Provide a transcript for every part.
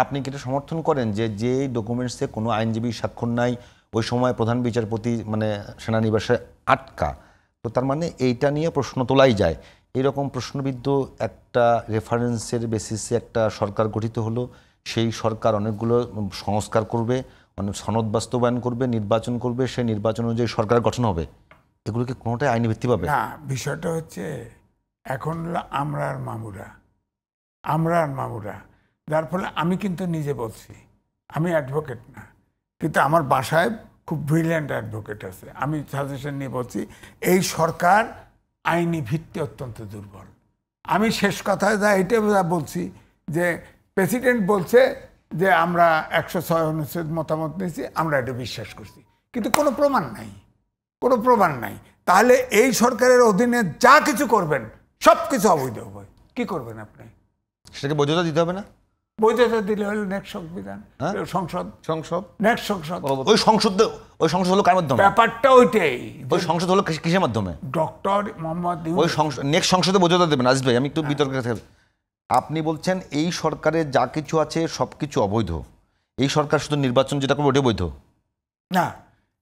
আপনি কি এটা সমর্থন করেন যে যে ডকুমেন্টসে কোনো আইনজীবী স্বাক্ষর নাই, ওই সময় প্রধান বিচারপতি মানে সেনানিবাসে আটকা, তো তার মানে এইটা নিয়ে প্রশ্ন তোলাই যায়? এরকম প্রশ্নবিদ্ধ একটা রেফারেন্সের বেসিসে একটা সরকার গঠিত হলো, সেই সরকার অনেকগুলো সংস্কার করবে, অনেক সনদ বাস্তবায়ন করবে, নির্বাচন করবে, সেই নির্বাচন অনুযায়ী সরকার গঠন হবে, এগুলোকে কোনোটাই আইনি ভিত্তি পাবে না? বিষয়টা হচ্ছে এখন আমরা আর মামুরা, যার ফলে আমি কিন্তু নিজে বলছি আমি অ্যাডভোকেট না, কিন্তু আমার বাসায় খুব ব্রিলিয়ান্ট অ্যাডভোকেট আছে। আমি সাজেশন নিয়ে বলছি এই সরকার আইনি ভিত্তি অত্যন্ত দুর্বল। আমি শেষ কথায় যা এটা বলছি যে প্রেসিডেন্ট বলছে যে আমরা 106 অনুচ্ছেদ মতামত নিয়েছি, আমরা এটা বিশ্বাস করছি, কিন্তু কোনো প্রমাণ নাই। তাহলে এই সরকারের অধীনে যা কিছু করবেন সব কিছু অবৈধ হবে। কি করবেন আপনি? সেটাকে বৈধতা দিতে হবে না? বৈধতা দিলে হলো নেক্সট সংবিধান, সংসদ নেক্সট সংসদ। ওই সংসদ হলো কার মাধ্যমে? ব্যাপারটা ওইটাই। ওই সংসদ হলো কিসের মাধ্যমে? ডক্টর মোহাম্মদ ওই নেক্সট সংসদে বৈধতা দেবেন। আজিজ ভাই, আমি একটু বিতর্কে থাকি। আপনি বলছেন এই সরকারের যা কিছু আছে সবকিছু অবৈধ, এই সরকার শুধু নির্বাচন যেটা করবে ওটাই বৈধ? না,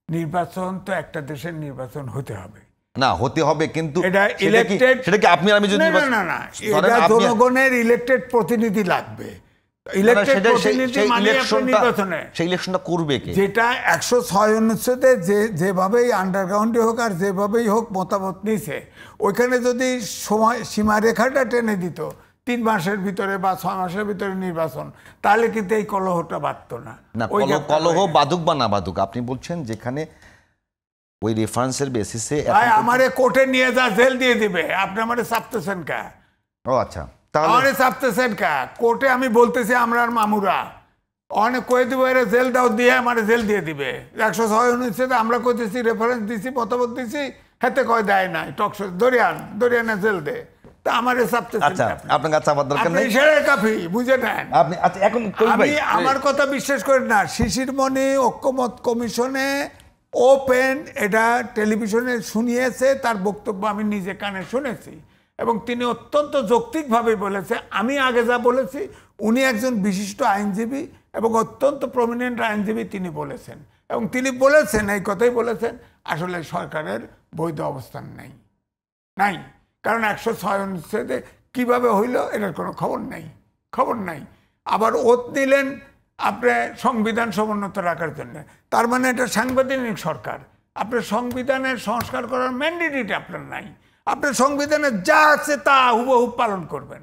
নির্বাচন তো একটা দেশের নির্বাচন হতে হবে, না হতে হবে, কিন্তু সেটা কি আপনি আমি যদি না জনগণের ইলেক্টেড প্রতিনিধি লাগবে। সেই ইলেকশনটা করবে কে? যেটা 106 অনুচ্ছেদে যেভাবেই আন্ডারগ্রাউন্ডে হোক আর যেভাবেই হোক মতামত নিছে, ওইখানে যদি সময় সীমারেখাটা টেনে দিত 3 মাসের ভিতরে বা 6 মাসের ভিতরে নির্বাচন, তাহলে কিন্তু এই কলহটা বাড়ত না। কলহ বাদুক বা না বাদুক, আপনি বলছেন যেখানে ওই রেফারেন্সের বেসিসে আমারে কোর্টে নিয়ে যা জেল দিয়ে দিবে, আপনি আমারে চাপতেছেন কা? ও আচ্ছা, আমারে চাপতেছেন কা? কোর্টে আমি বলতেছি আমরা আর মামুরা অনেক কয়ে দিব, এরা জেল দাও দিয়ে আমারে জেল দিয়ে দিবে। 106 অনুচ্ছেদে আমরা কইতেছি, রেফারেন্স দিছি, মতামত দিছি, হাতে কয় দেয় নাই, টকশো দরিয়ানে জেল দে। তা আমারে চাপতেছেন। আচ্ছা, আপনার চাপার দরকার নেই, সেরে কাফি বুঝে নেন আপনি। আচ্ছা, এখন আমি আমার কথা বিশ্বাস করেন না। শিশিরমণি ঐক্যমত কমিশনে ওপেন এটা টেলিভিশনে শুনিয়েছে, তার বক্তব্য আমি নিজে কানে শুনেছি, এবং তিনি অত্যন্ত যৌক্তিকভাবে বলেছে। আমি আগে যা বলেছি, উনি একজন বিশিষ্ট আইনজীবী এবং অত্যন্ত প্রমিনেন্ট আইনজীবী, তিনি বলেছেন, এবং তিনি বলেছেন এই কথাই বলেছেন, আসলে সরকারের বৈধ অবস্থান নাই। কারণ 106 অনুচ্ছেদে কীভাবে হইল এটার কোনো খবর নাই। আবার ওত নিলেন আপনার সংবিধান সমুন্নত রাখার জন্য, তার মানে এটা সাংবিধানিক সরকার। আপনার সংবিধানের সংস্কার করার ম্যান্ডেট আপনার নাই। আপনার সংবিধানে যা আছে তা হুবহু পালন করবেন।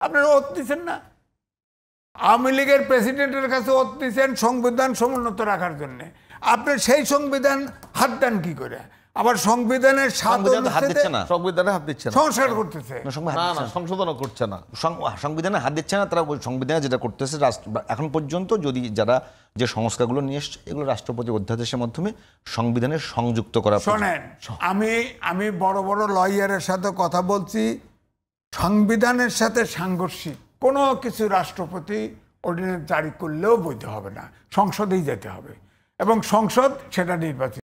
আপনারা ওত দিচ্ছেন না। আওয়ামী লীগের প্রেসিডেন্টের কাছে ওত দিচ্ছেন সংবিধান সমুন্নত রাখার জন্য। আপনি সেই সংবিধান হাত দেন কি করে? আবার সংবিধানের সংবিধানে হাত দিচ্ছে না, সংস্কার করতেছে, সংশোধন করছে না, সংবিধানে হাত দিচ্ছে না। তারা সংবিধানে যেটা করতেছে এখন পর্যন্ত, যদি যারা যে সংস্কারগুলো নিয়ে এসছে এগুলো রাষ্ট্রপতি অধ্যাদেশের মাধ্যমে সংবিধানে সংযুক্ত করা। শোনেন, আমি বড় বড় লয়ারের সাথে কথা বলছি, সংবিধানের সাথে সাংঘর্ষিক কোনো কিছু রাষ্ট্রপতি অর্ডিন্যান্স জারি করলেও বৈধ হবে না, সংসদেই যেতে হবে, এবং সংসদ সেটা নির্বাচিত।